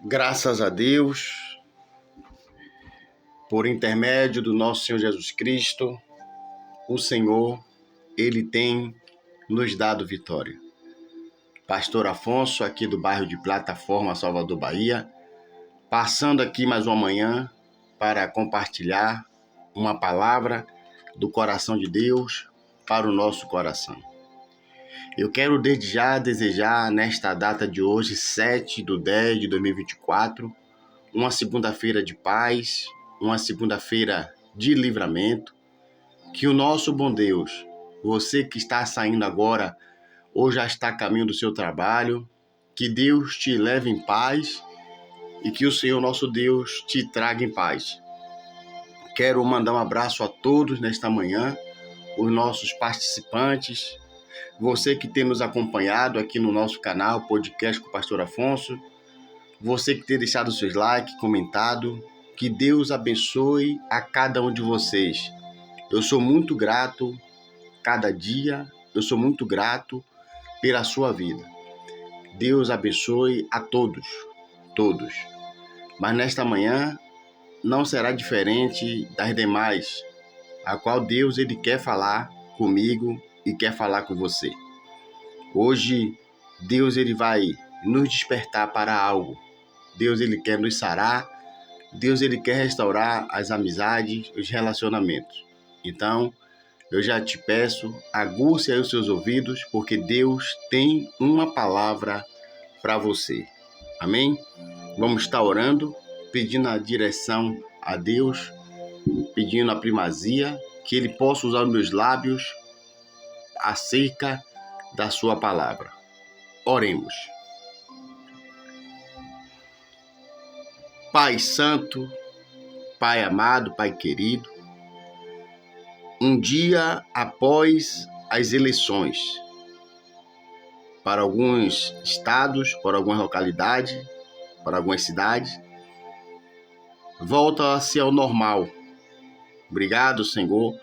Graças a Deus, por intermédio do nosso Senhor Jesus Cristo, o Senhor, Ele tem nos dado vitória. Pastor Afonso, aqui do bairro de Plataforma, Salvador, Bahia, passando aqui mais uma manhã para compartilhar uma palavra do coração de Deus para o nosso coração. Eu quero desde já desejar nesta data de hoje, 7/10/2024, uma segunda-feira de paz, uma segunda-feira de livramento, que o nosso bom Deus, você que está saindo agora ou já está a caminho do seu trabalho, que Deus te leve em paz e que o Senhor nosso Deus te traga em paz. Quero mandar um abraço a todos nesta manhã, os nossos participantes, você que tem nos acompanhado aqui no nosso canal, podcast com o Pastor Afonso, você que tem deixado seus likes, comentado, que Deus abençoe a cada um de vocês. Eu sou muito grato, cada dia, eu sou muito grato pela sua vida. Deus abençoe a todos. Mas nesta manhã não será diferente das demais, a qual Deus ele quer falar comigo e quer falar com você. Hoje, Deus ele vai nos despertar para algo. Deus ele quer nos sarar. Deus ele quer restaurar as amizades, os relacionamentos. Então, eu já te peço, aguce aí os seus ouvidos, porque Deus tem uma palavra para você. Amém? Vamos estar orando, pedindo a direção a Deus, pedindo a primazia, que Ele possa usar os meus lábios acerca da sua palavra. Oremos. Pai Santo, Pai amado, Pai querido, um dia após as eleições, para alguns estados, para algumas localidades, para algumas cidades, volta-se ao normal. Obrigado, Senhor,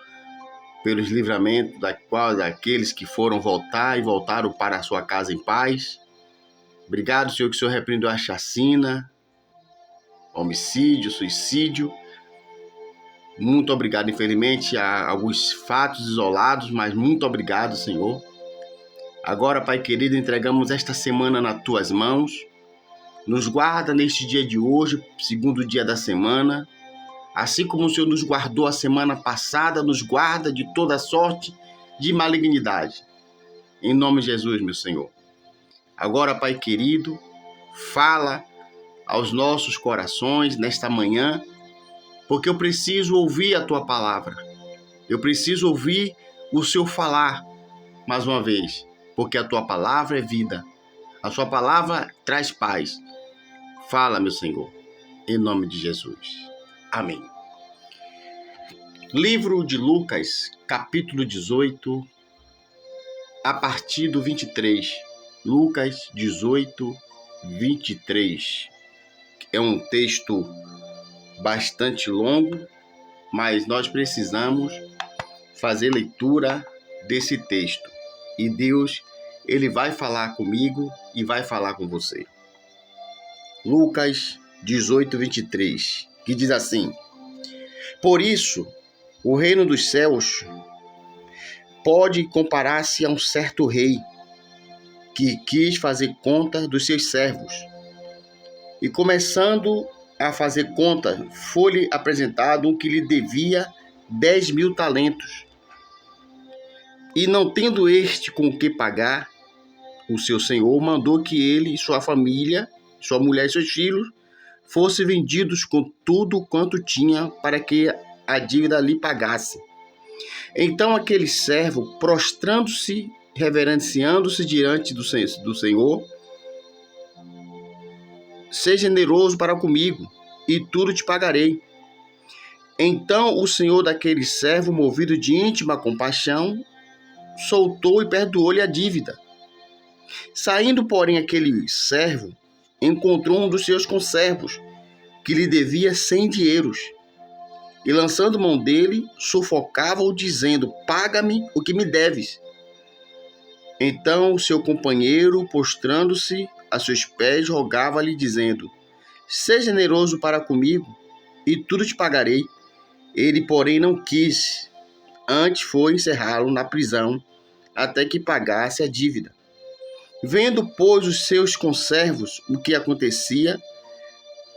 pelos livramentos daqueles que foram voltar e voltaram para a sua casa em paz. Obrigado, Senhor, que o Senhor repreendeu a chacina, homicídio, suicídio. Muito obrigado. Infelizmente, há alguns fatos isolados, mas muito obrigado, Senhor. Agora, Pai querido, entregamos esta semana nas Tuas mãos. Nos guarda neste dia de hoje, segundo dia da semana. Assim como o Senhor nos guardou a semana passada, nos guarda de toda sorte de malignidade. Em nome de Jesus, meu Senhor. Agora, Pai querido, fala aos nossos corações nesta manhã, porque eu preciso ouvir a Tua palavra. Eu preciso ouvir o Senhor falar mais uma vez, porque a Tua palavra é vida. A Sua palavra traz paz. Fala, meu Senhor, em nome de Jesus. Amém. Livro de Lucas, capítulo 18, a partir do 23. Lucas 18, 23. É um texto bastante longo, mas nós precisamos fazer leitura desse texto. E Deus, Ele vai falar comigo e vai falar com você. Lucas 18, 23, que diz assim: Por isso, o reino dos céus pode comparar-se a um certo rei que quis fazer conta dos seus servos. E começando a fazer conta, foi-lhe apresentado um que lhe devia 10.000 talentos. E não tendo este com o que pagar, o seu senhor mandou que ele e sua família, sua mulher e seus filhos, fossem vendidos com tudo quanto tinha para que a dívida lhe pagasse. Então aquele servo, prostrando-se, reverenciando-se diante do Senhor, seja generoso para comigo, e tudo te pagarei. Então o senhor daquele servo, movido de íntima compaixão, soltou e perdoou-lhe a dívida. Saindo, porém, aquele servo, encontrou um dos seus conservos, que lhe devia 100 dinheiros, e lançando mão dele, sufocava-o, dizendo: Paga-me o que me deves. Então o seu companheiro, prostrando-se a seus pés, rogava-lhe, dizendo: seja generoso para comigo, e tudo te pagarei. Ele, porém, não quis, antes foi encerrá-lo na prisão, até que pagasse a dívida. Vendo, pois, os seus conservos o que acontecia,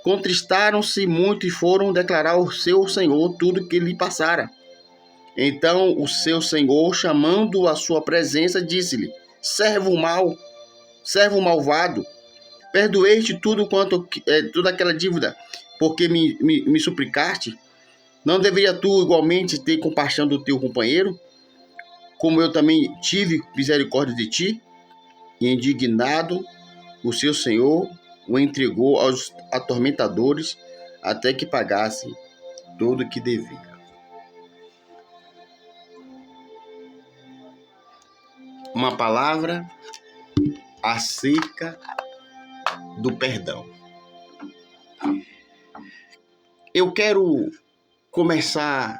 contristaram-se muito e foram declarar ao seu senhor tudo o que lhe passara. Então o seu senhor, chamando-o à sua presença, disse-lhe: servo malvado, perdoei-te toda aquela dívida, porque me suplicaste. Não deveria tu igualmente ter compaixão do teu companheiro, como eu também tive misericórdia de ti? E indignado, o seu senhor o entregou aos atormentadores até que pagasse tudo o que devia. Uma palavra acerca do perdão. Eu quero começar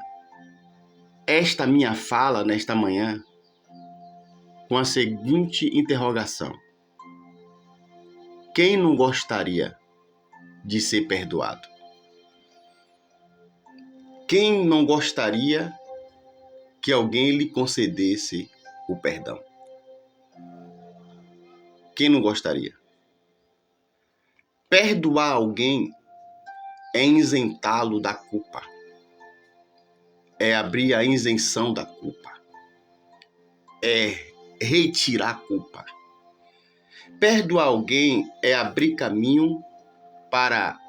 esta minha fala nesta manhã com a seguinte interrogação: quem não gostaria de ser perdoado? Quem não gostaria que alguém lhe concedesse o perdão? Quem não gostaria? Perdoar alguém é isentá-lo da culpa. É abrir a isenção da culpa. É retirar a culpa. Perdoar alguém é abrir caminho para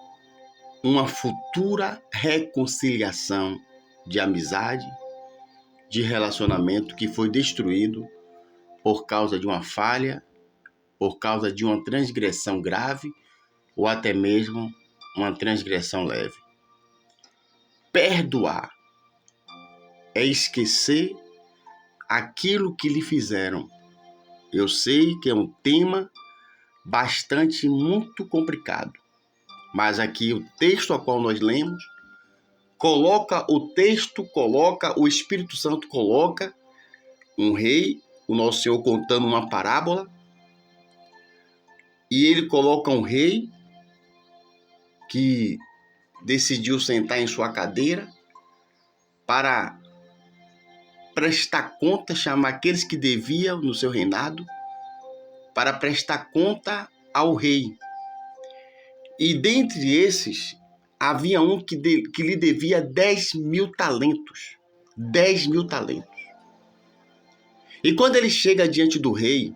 uma futura reconciliação de amizade, de relacionamento que foi destruído por causa de uma falha, por causa de uma transgressão grave ou até mesmo uma transgressão leve. Perdoar é esquecer aquilo que lhe fizeram. Eu sei que é um tema muito complicado, mas aqui o texto ao qual nós lemos o Espírito Santo coloca um rei, o nosso Senhor contando uma parábola, e ele coloca um rei que decidiu sentar em sua cadeira para prestar conta, chamar aqueles que deviam no seu reinado, para prestar conta ao rei. E dentre esses, havia um que lhe devia 10.000 talentos. 10.000 talentos. E quando ele chega diante do rei,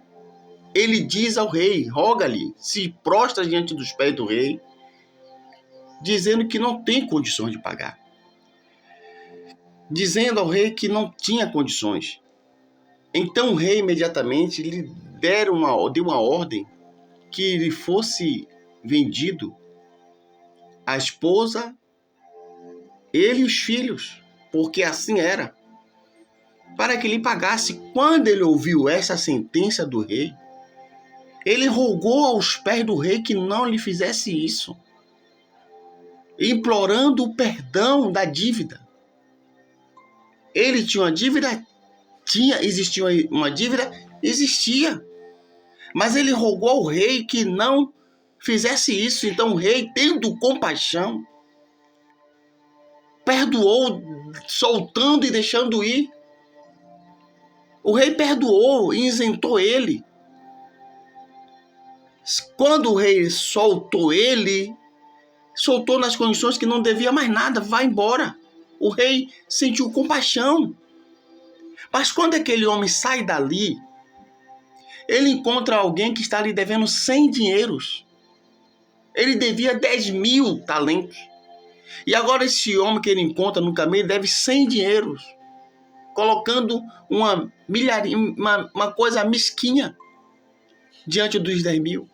ele diz ao rei, roga-lhe, se prostra diante dos pés do rei, dizendo que não tem condições de pagar. Dizendo ao rei que não tinha condições. Então o rei imediatamente lhe deu uma ordem que lhe fosse vendido a esposa, ele e os filhos, porque assim era, para que lhe pagasse. Quando ele ouviu essa sentença do rei, ele rogou aos pés do rei que não lhe fizesse isso, implorando o perdão da dívida. Ele tinha uma dívida? Existia uma dívida? Existia. Mas ele rogou ao rei que não fizesse isso. Então o rei, tendo compaixão, perdoou, soltando e deixando ir. O rei perdoou e isentou ele. Quando o rei soltou ele, soltou nas condições que não devia mais nada, vai embora. O rei sentiu compaixão. Mas quando aquele homem sai dali, ele encontra alguém que está lhe devendo 100 dinheiros. Ele devia 10.000 talentos. E agora esse homem que ele encontra no caminho deve 100 dinheiros, colocando uma coisa mesquinha diante dos 10.000.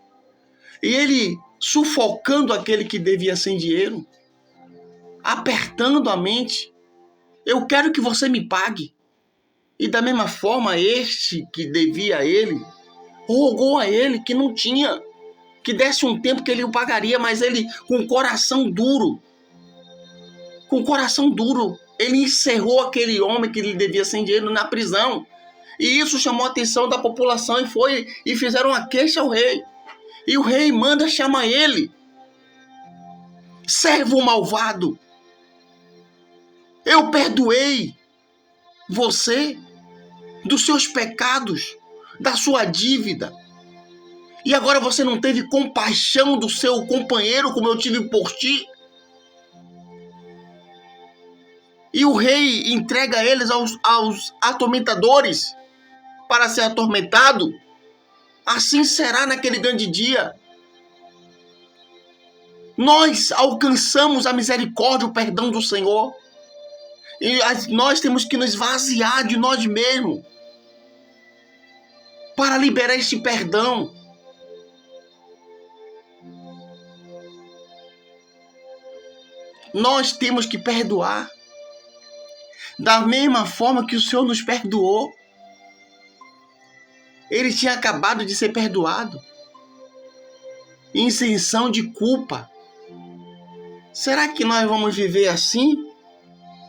E ele sufocando aquele que devia 100 dinheiro, apertando a mente. Eu quero que você me pague. E da mesma forma, este que devia a ele, rogou a ele que não tinha, que desse um tempo que ele o pagaria, mas ele, com coração duro, ele encerrou aquele homem que lhe devia 100 dinheiro na prisão. E isso chamou a atenção da população e fizeram uma queixa ao rei. E o rei manda chamar ele. servo malvado, eu perdoei você dos seus pecados, da sua dívida. E agora você não teve compaixão do seu companheiro como eu tive por ti? E o rei entrega eles aos atormentadores para ser atormentado. Assim será naquele grande dia. Nós alcançamos a misericórdia, o perdão do Senhor. E nós temos que nos esvaziar de nós mesmos para liberar este perdão. Nós temos que perdoar da mesma forma que o Senhor nos perdoou. Ele tinha acabado de ser perdoado. Isenção de culpa. Será que nós vamos viver assim?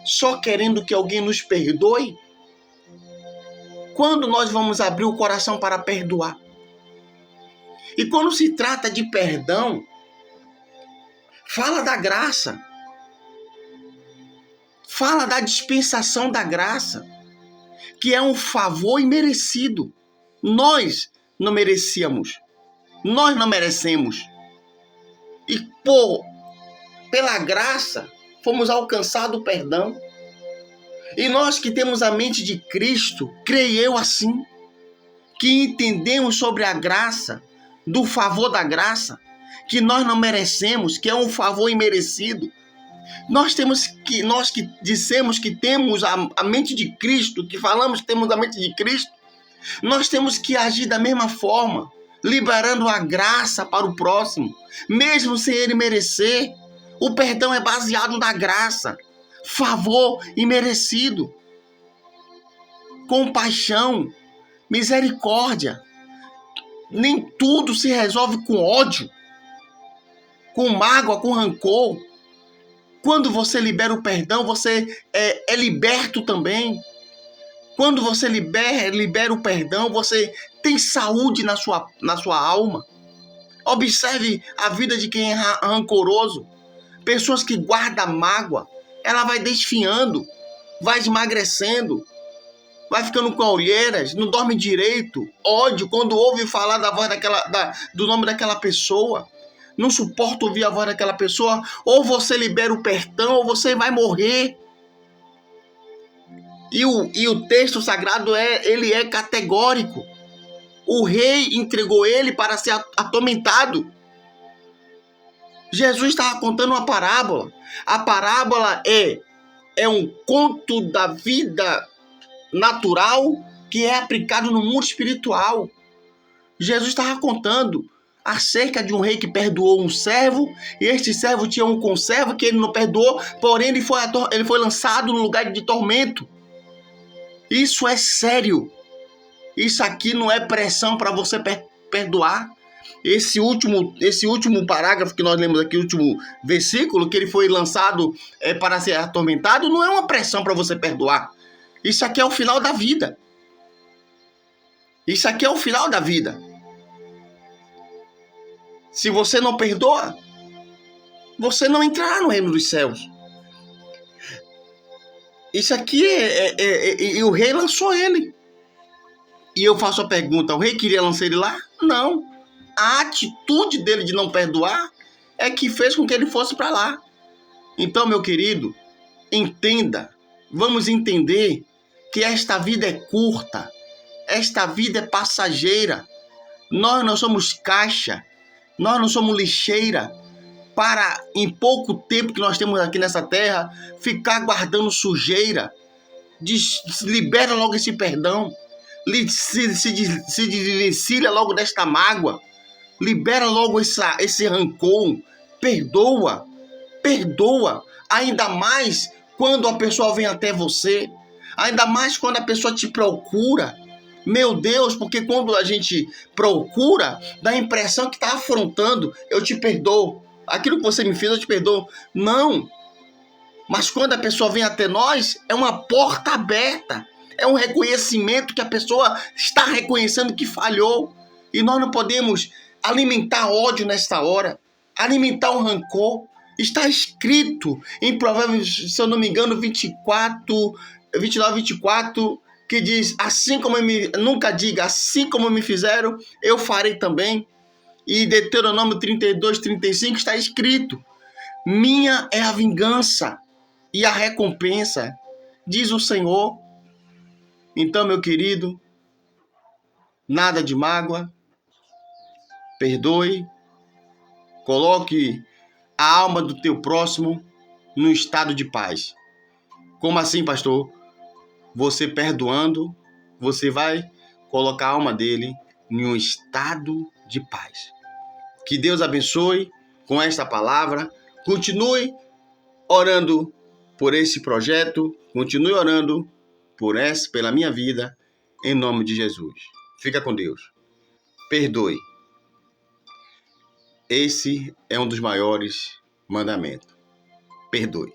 Só querendo que alguém nos perdoe? Quando nós vamos abrir o coração para perdoar? E quando se trata de perdão, fala da graça. Fala da dispensação da graça, que é um favor imerecido. Nós não merecíamos. Nós não merecemos. E pela graça, fomos alcançados o perdão. E nós que temos a mente de Cristo, creio eu assim, que entendemos sobre a graça, do favor da graça, que nós não merecemos, que é um favor imerecido. Nós que dissemos que temos a mente de Cristo, que falamos que temos a mente de Cristo, nós temos que agir da mesma forma, liberando a graça para o próximo, mesmo sem ele merecer. O perdão é baseado na graça, favor imerecido, compaixão, misericórdia. Nem tudo se resolve com ódio, com mágoa, com rancor. Quando você libera o perdão, você é liberto também. Quando você libera o perdão, você tem saúde na sua alma. Observe a vida de quem é rancoroso. Pessoas que guardam mágoa, ela vai desfiando, vai emagrecendo, vai ficando com olheiras, não dorme direito, ódio, quando ouve falar da voz do nome daquela pessoa, não suporta ouvir a voz daquela pessoa, ou você libera o perdão, ou você vai morrer. E o texto sagrado ele é categórico. O rei entregou ele para ser atormentado. Jesus estava contando uma parábola. A parábola é um conto da vida natural que é aplicado no mundo espiritual. Jesus estava contando acerca de um rei que perdoou um servo, e este servo tinha um conservo que ele não perdoou, porém ele foi lançado no lugar de tormento. Isso é sério. Isso aqui não é pressão para você perdoar. Esse último parágrafo que nós lemos aqui, o último versículo, que ele foi lançado para ser atormentado, não é uma pressão para você perdoar. Isso aqui é o final da vida. Isso aqui é o final da vida. Se você não perdoa, você não entrará no reino dos céus. Isso aqui e o rei lançou ele. E eu faço a pergunta, o rei queria lançar ele lá? Não. A atitude dele de não perdoar é que fez com que ele fosse para lá. Então, meu querido, entenda, vamos entender que esta vida é curta, esta vida é passageira. Nós não somos caixa, nós não somos lixeira para, em pouco tempo que nós temos aqui nessa terra, ficar guardando sujeira. Libera logo esse perdão, se desvencilha logo desta mágoa, libera logo esse rancor, perdoa, ainda mais quando a pessoa vem até você, ainda mais quando a pessoa te procura. Meu Deus, porque quando a gente procura, dá a impressão que está afrontando. Eu te perdoo, aquilo que você me fez eu te perdoo. Não, mas quando a pessoa vem até nós, é uma porta aberta, é um reconhecimento que a pessoa está reconhecendo que falhou. E nós não podemos alimentar ódio nesta hora, alimentar um rancor. Está escrito em Provérbios, se eu não me engano, 29, 24, que diz, nunca diga, assim como me fizeram, eu farei também. E Deuteronômio 32, 35 está escrito, minha é a vingança e a recompensa, diz o Senhor. Então, meu querido, nada de mágoa, perdoe, coloque a alma do teu próximo no estado de paz. Como assim, pastor? Você perdoando, você vai colocar a alma dele em um estado de paz. Que Deus abençoe com esta palavra. Continue orando por esse projeto, continue orando pela minha vida, em nome de Jesus. Fica com Deus. Perdoe. Esse é um dos maiores mandamentos. Perdoe.